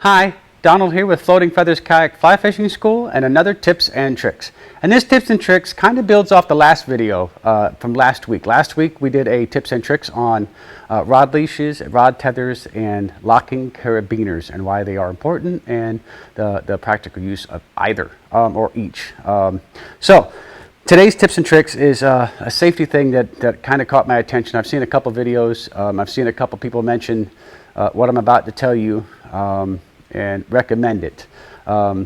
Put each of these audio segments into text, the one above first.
Hi, Donald here with Floating Feathers Kayak Fly Fishing School and another tips and tricks. And this tips and tricks kind of builds off the last video from last week. Last week we did a tips and tricks on rod leashes, rod tethers, and locking carabiners and why they are important and the practical use of either or each. So today's tips and tricks is a safety thing that kind of caught my attention. I've seen a couple videos. I've seen a couple people mention what I'm about to tell you. And recommend it. I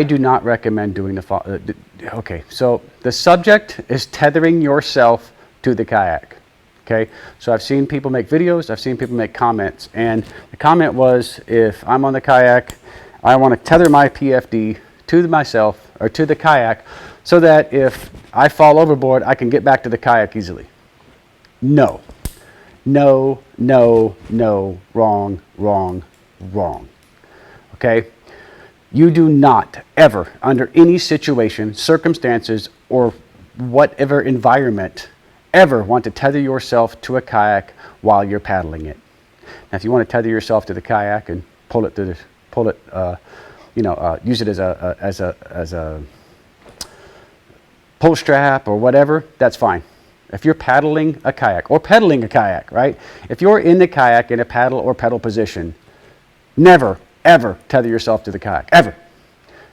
do not recommend doing the okay, so the subject is tethering yourself to the kayak. Okay, so I've seen people make videos, I've seen people make comments, and the comment was, if I'm on the kayak, I want to tether my PFD to myself or to the kayak so that if I fall overboard, I can get back to the kayak easily. No. No, no, no, wrong, wrong, wrong. Okay? You do not ever, under any situation, circumstances, or whatever environment, ever want to tether yourself to a kayak while you're paddling it. Now, if you want to tether yourself to the kayak and pull it use it as a pull strap or whatever, that's fine. If you're paddling a kayak or pedaling a kayak, right? If you're in the kayak in a paddle or pedal position, never, ever tether yourself to the kayak, ever.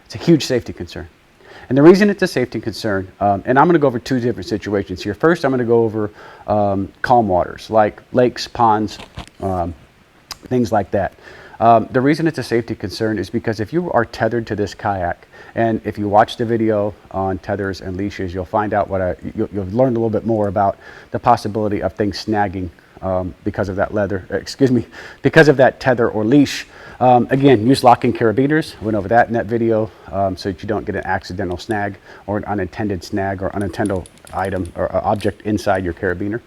It's a huge safety concern. And the reason it's a safety concern, and I'm going to go over two different situations here. First, I'm going to go over calm waters like lakes, ponds, things like that. The reason it's a safety concern is because if you are tethered to this kayak, and if you watch the video on tethers and leashes, you'll find out you'll learn a little bit more about the possibility of things snagging because of that because of that tether or leash. Again, use locking carabiners. Went over that in that video so that you don't get an accidental snag or an unintended snag or unintended item or object inside your carabiner.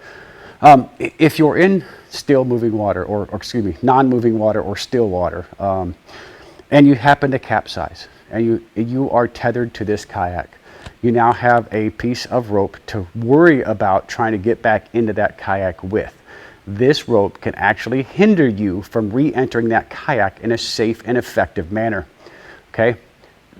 If you're in non-moving water or still water, and you happen to capsize, and you are tethered to this kayak, you now have a piece of rope to worry about trying to get back into that kayak with. This rope can actually hinder you from re-entering that kayak in a safe and effective manner. Okay?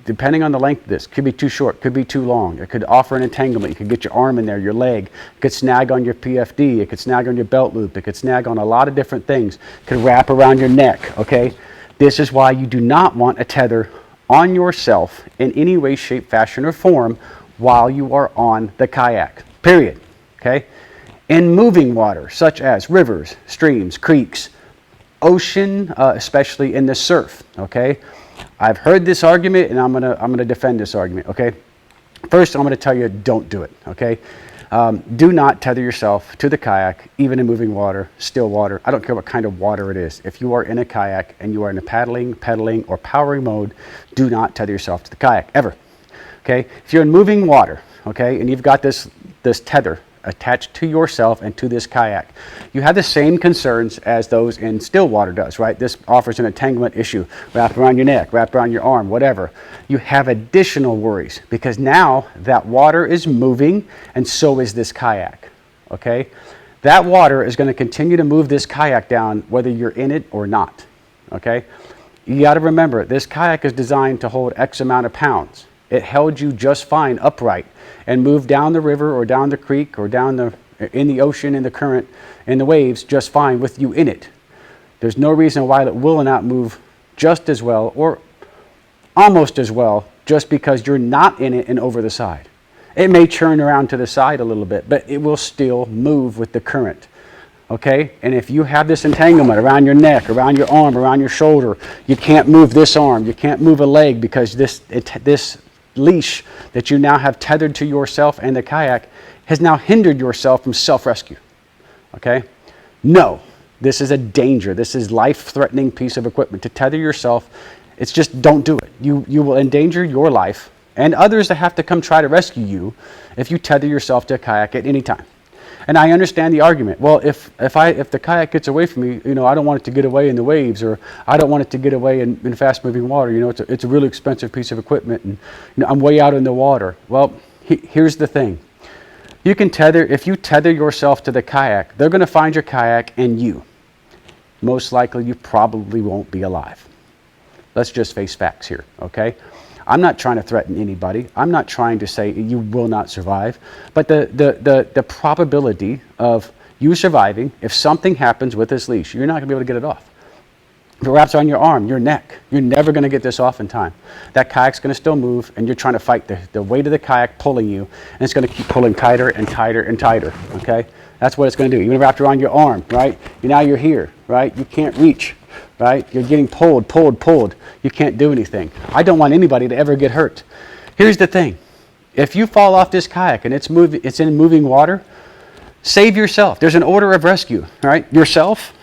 Depending on the length of this, could be too short, could be too long. It could offer an entanglement. You could get your arm in there, your leg. It could snag on your PFD. It could snag on your belt loop. It could snag on a lot of different things. It could wrap around your neck, okay? This is why you do not want a tether on yourself in any way, shape, fashion, or form while you are on the kayak, period, okay? In moving water, such as rivers, streams, creeks, ocean, especially in the surf, okay? I've heard this argument, and I'm gonna defend this argument, okay? First, I'm gonna tell you, don't do it, okay? Do not tether yourself to the kayak, even in moving water, still water. I don't care what kind of water it is. If you are in a kayak and you are in a paddling, pedaling, or powering mode, do not tether yourself to the kayak, ever, okay? If you're in moving water, okay, and you've got this tether attached to yourself and to this kayak, you have the same concerns as those in still water does, right? This offers an entanglement issue, wrapped around your neck, wrapped around your arm, whatever. You have additional worries because now that water is moving and so is this kayak, okay? That water is going to continue to move this kayak down whether you're in it or not, okay? You got to remember, this kayak is designed to hold X amount of pounds. It held you just fine upright and moved down the river or down the creek or in the ocean, in the current, in the waves just fine with you in it. There's no reason why it will not move just as well or almost as well just because you're not in it and over the side. It may churn around to the side a little bit, but it will still move with the current. Okay? And if you have this entanglement around your neck, around your arm, around your shoulder, you can't move this arm, you can't move a leg because this leash that you now have tethered to yourself and the kayak has now hindered yourself from self-rescue. Okay? No, this is a danger. This is life-threatening piece of equipment. To tether yourself, it's just don't do it. You will endanger your life and others that have to come try to rescue you if you tether yourself to a kayak at any time. And I understand the argument. Well, if the kayak gets away from me, I don't want it to get away in the waves, or I don't want it to get away in fast-moving water. It's a really expensive piece of equipment, and I'm way out in the water. Well, here's the thing. You can tether, if you tether yourself to the kayak, they're going to find your kayak and you. most likely you probably won't be alive. Let's just face facts here, okay? I'm not trying to threaten anybody. I'm not trying to say you will not survive. But the probability of you surviving, if something happens with this leash, you're not going to be able to get it off. If it wraps around your arm, your neck, you're never going to get this off in time. That kayak's going to still move, and you're trying to fight the weight of the kayak pulling you, and it's going to keep pulling tighter and tighter and tighter, okay? That's what it's going to do. Even wrapped around your arm, right? Now you're here, right? You can't reach, right? You're getting pulled. You can't do anything. I don't want anybody to ever get hurt. Here's the thing. If you fall off this kayak and it's in moving water, save yourself. There's an order of rescue, right? Yourself,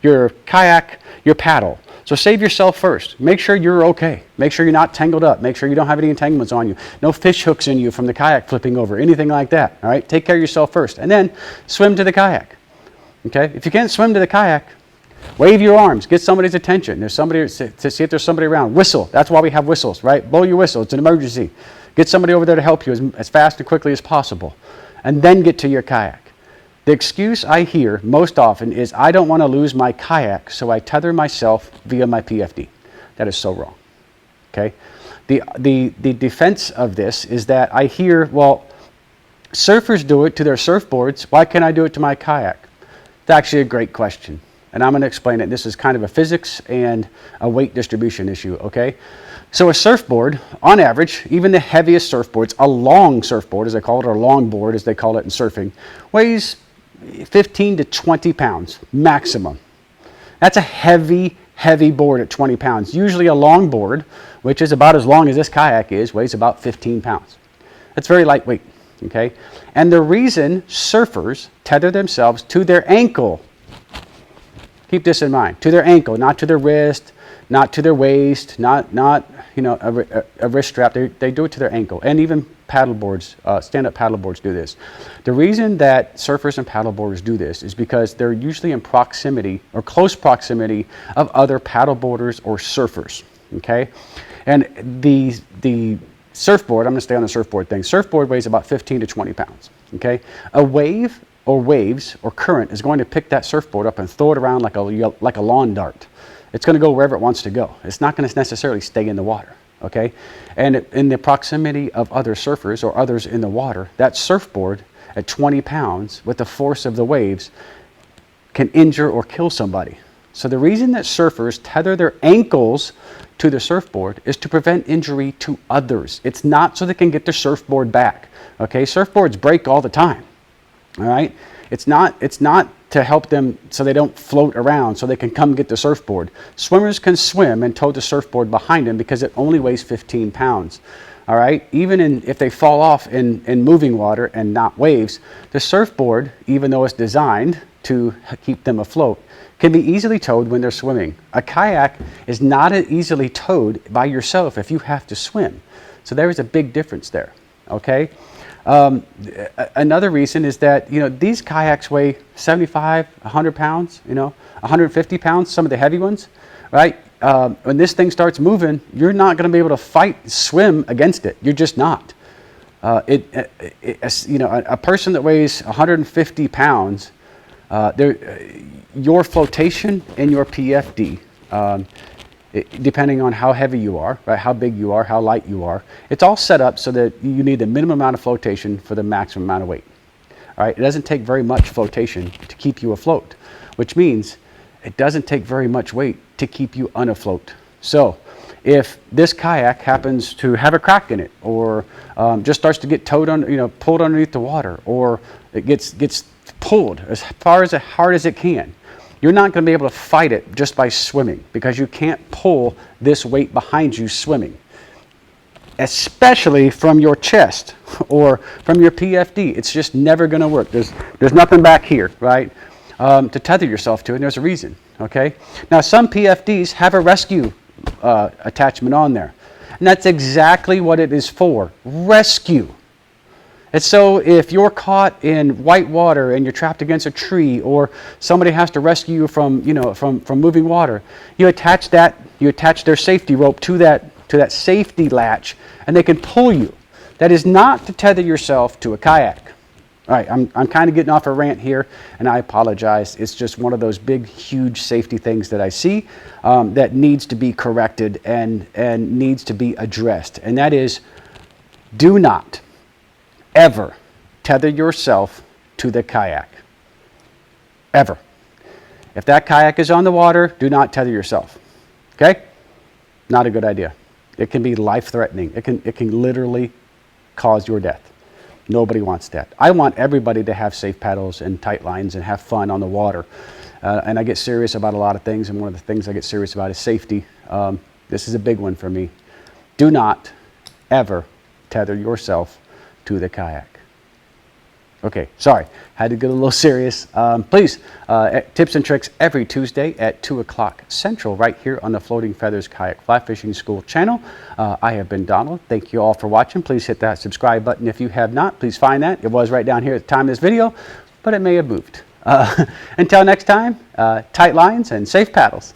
your kayak, your paddle. So save yourself first. Make sure you're okay. Make sure you're not tangled up. Make sure you don't have any entanglements on you. No fish hooks in you from the kayak flipping over, anything like that. All right? Take care of yourself first. And then swim to the kayak. Okay? If you can't swim to the kayak, wave your arms. Get somebody's attention. There's somebody to see if there's somebody around. Whistle. That's why we have whistles, right? Blow your whistle. It's an emergency. Get somebody over there to help you as fast and quickly as possible. And then get to your kayak. The excuse I hear most often is, I don't want to lose my kayak, so I tether myself via my PFD. That is so wrong. Okay? The defense of this is that I hear, well, surfers do it to their surfboards. Why can't I do it to my kayak? It's actually a great question. And I'm going to explain it. This is kind of a physics and a weight distribution issue, okay? So a surfboard, on average, even the heaviest surfboards, a long surfboard, as they call it, or longboard, as they call it in surfing, weighs 15 to 20 pounds maximum. That's a heavy board at 20 pounds. Usually a longboard, which is about as long as this kayak is, weighs about 15 pounds. That's very lightweight, okay? And the reason surfers tether themselves to their ankle, keep this in mind, to their ankle, not to their wrist, not to their waist, not a wrist strap. They do it to their ankle. And even paddleboards, stand-up paddleboards do this. The reason that surfers and paddleboarders do this is because they're usually in proximity or close proximity of other paddleboarders or surfers, okay? And the surfboard, I'm going to stay on the surfboard thing. Surfboard weighs about 15 to 20 pounds, okay? A wave or waves or current is going to pick that surfboard up and throw it around like a lawn dart. It's going to go wherever it wants to go. It's not going to necessarily stay in the water, okay? And in the proximity of other surfers or others in the water, that surfboard at 20 pounds with the force of the waves can injure or kill somebody. So the reason that surfers tether their ankles to the surfboard is to prevent injury to others. It's not so they can get their surfboard back, okay? Surfboards break all the time, all right? It's not to help them so they don't float around so they can come get the surfboard. Swimmers can swim and tow the surfboard behind them because it only weighs 15 pounds. All right? Even if they fall off in moving water and not waves, the surfboard, even though it's designed to keep them afloat, can be easily towed when they're swimming. A kayak is not easily towed by yourself if you have to swim. So there is a big difference there. Okay? Another reason is that, these kayaks weigh 75, 100 pounds, 150 pounds, some of the heavy ones, right? When this thing starts moving, you're not going to be able to swim against it. You're just not. A person that weighs 150 pounds, your flotation and your PFD, depending on how heavy you are, right, how big you are, how light you are, it's all set up so that you need the minimum amount of flotation for the maximum amount of weight. All right, it doesn't take very much flotation to keep you afloat, which means it doesn't take very much weight to keep you unafloat. So if this kayak happens to have a crack in it, or just starts to get pulled underneath the water, or it gets pulled as far as hard as it can, you're not going to be able to fight it just by swimming, because you can't pull this weight behind you swimming, especially from your chest or from your PFD. It's just never going to work. There's nothing back here, right, to tether yourself to, and there's a reason, okay? Now, some PFDs have a rescue attachment on there, and that's exactly what it is for, rescue. It's so if you're caught in white water and you're trapped against a tree, or somebody has to rescue you from moving water, you attach their safety rope to that safety latch, and they can pull you. That is not to tether yourself to a kayak. All right, I'm kind of getting off a rant here, and I apologize. It's just one of those big, huge safety things that I see that needs to be corrected and needs to be addressed. And that is, do not ever tether yourself to the kayak. Ever. If that kayak is on the water, do not tether yourself. Okay? Not a good idea. It can be life-threatening. It can literally cause your death. Nobody wants that. I want everybody to have safe paddles and tight lines and have fun on the water. And I get serious about a lot of things, and one of the things I get serious about is safety. This is a big one for me. Do not ever tether yourself to the kayak. Okay, sorry, had to get a little serious. Please, tips and tricks every Tuesday at 2 o'clock Central, right here on the Floating Feathers Kayak Fly Fishing School channel. I have been Donald. Thank you all for watching. Please hit that subscribe button if you have not. Please find that. It was right down here at the time of this video, but it may have moved. Until next time, tight lines and safe paddles.